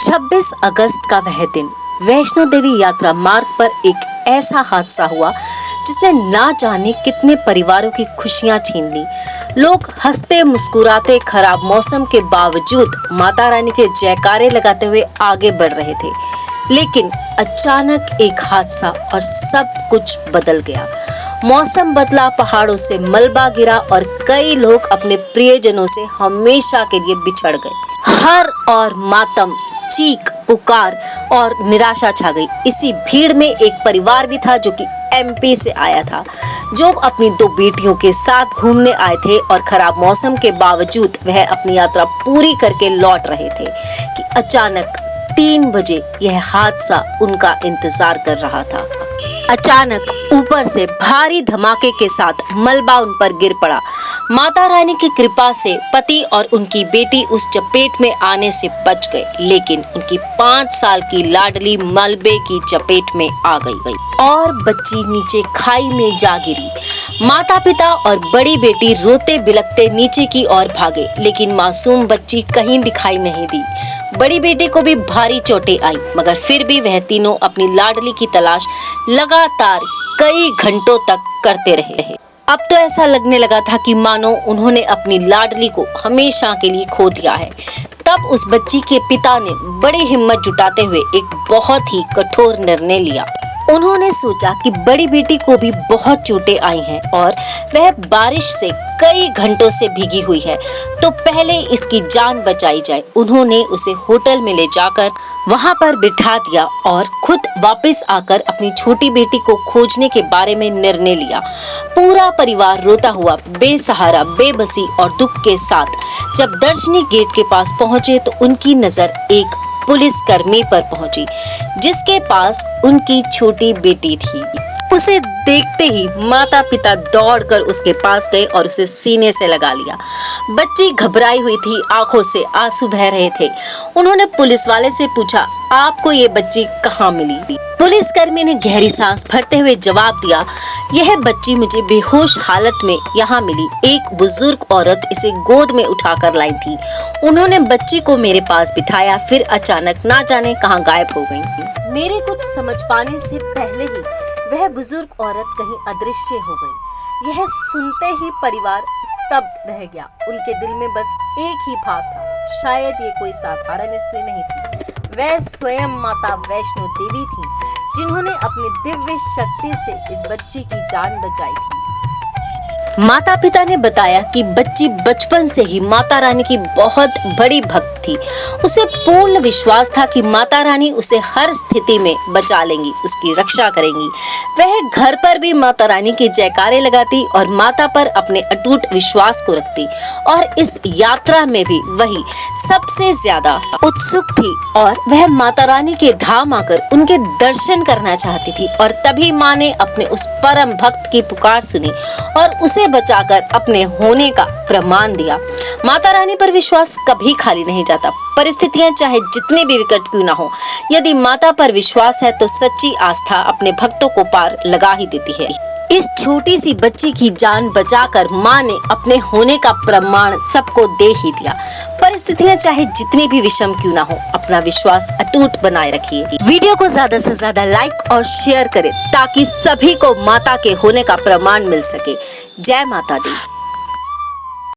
26 अगस्त का वह दिन वैष्णो देवी यात्रा मार्ग पर एक ऐसा हादसा हुआ जिसने ना जाने कितने परिवारों की खुशियां छीन ली। लोग हंसते मुस्कुराते खराब मौसम के बावजूद माता रानी के जयकारे लगाते हुए आगे बढ़ रहे थे, लेकिन अचानक एक हादसा और सब कुछ बदल गया। मौसम बदला, पहाड़ों से मलबा गिरा और कई लोग अपने प्रियजनों से हमेशा के लिए बिछड़ गए। हर और मातम, चीख पुकार और निराशा छा गई। इसी भीड़ में एक परिवार भी था जो कि एमपी से आया था, जो अपनी 2 बेटियों के साथ घूमने आए थे और खराब मौसम के बावजूद वह अपनी यात्रा पूरी करके लौट रहे थे कि अचानक 3 बजे यह हादसा उनका इंतजार कर रहा था। अचानक ऊपर से भारी धमाके के साथ मलबा उन पर गिर पड़ा। माता रानी की कृपा से पति और उनकी बेटी उस चपेट में आने से बच गए, लेकिन उनकी 5 साल की लाडली मलबे की चपेट में आ गई और बच्ची नीचे खाई में जा गिरी। माता पिता और बड़ी बेटी रोते बिलखते नीचे की ओर भागे, लेकिन मासूम बच्ची कहीं दिखाई नहीं दी। बड़ी बेटी को भी भारी चोटें आई, मगर फिर भी वह तीनों अपनी लाडली की तलाश लगातार कई घंटों तक करते रहे। अब तो ऐसा लगने लगा था कि मानो उन्होंने अपनी लाडली को हमेशा के लिए खो दिया है। तब उस बच्ची के पिता ने बड़ी हिम्मत जुटाते हुए एक बहुत ही कठोर निर्णय लिया। उन्होंने सोचा कि बड़ी बेटी को भी बहुत चोटें आई हैं और वह बारिश से कई घंटों से भीगी हुई है, तो पहले इसकी जान बचाई जाए। उन्होंने उसे होटल में ले जाकर वहां पर बिठा दिया और खुद वापस आकर अपनी छोटी बेटी को खोजने के बारे में निर्णय लिया। पूरा परिवार रोता हुआ, बेसहारा, बेबसी और दुख के साथ जब दर्शनी गेट के पास पहुंचे तो उनकी नजर एक पुलिस कर्मी पर पहुंची, जिसके पास उनकी छोटी बेटी थी। उसे देखते ही माता पिता दौड़कर उसके पास गए और उसे सीने से लगा लिया। बच्ची घबराई हुई थी, आंखों से आंसू बह रहे थे। उन्होंने पुलिस वाले से पूछा, आपको ये बच्ची कहाँ मिली? पुलिसकर्मी ने गहरी सांस भरते हुए जवाब दिया, यह बच्ची मुझे बेहोश हालत में यहाँ मिली। एक बुजुर्ग औरत इसे गोद में उठाकर लाई थी। उन्होंने बच्ची को मेरे पास बिठाया, फिर अचानक ना जाने कहाँ गायब हो गई। मेरे कुछ समझ पाने से पहले ही वह बुजुर्ग औरत कहीं अदृश्य हो गई। यह सुनते ही परिवार स्तब्ध रह गया। उनके दिल में बस एक ही भाव था, शायद ये कोई साधारण स्त्री नहीं थी, वह स्वयं माता वैष्णो देवी थी, जिन्होंने अपनी दिव्य शक्ति से इस बच्ची की जान बचाई थी। माता पिता ने बताया कि बच्ची बचपन से ही माता रानी की बहुत बड़ी भक्त थी। उसे पूर्ण विश्वास था कि माता रानी उसे हर स्थिति में बचा लेंगी, उसकी रक्षा करेंगी। वह घर पर भी माता रानी के जयकारे लगाती और माता पर अपने अटूट विश्वास को रखती, और इस यात्रा में भी वही सबसे ज्यादा उत्सुक थी और वह माता रानी के धाम आकर उनके दर्शन करना चाहती थी। और तभी माँ ने अपने उस परम भक्त की पुकार सुनी और उसे बचाकर अपने होने का प्रमाण दिया। माता रानी पर विश्वास कभी खाली नहीं जाता। परिस्थितियां चाहे जितनी भी विकट क्यों ना हो, यदि माता पर विश्वास है तो सच्ची आस्था अपने भक्तों को पार लगा ही देती है। इस छोटी सी बच्ची की जान बचाकर माँ ने अपने होने का प्रमाण सबको दे ही दिया। परिस्थितियां चाहे जितनी भी विषम क्यों ना हो, अपना विश्वास अटूट बनाए रखिए। वीडियो को ज्यादा से ज्यादा लाइक और शेयर करें ताकि सभी को माता के होने का प्रमाण मिल सके। जय माता दी।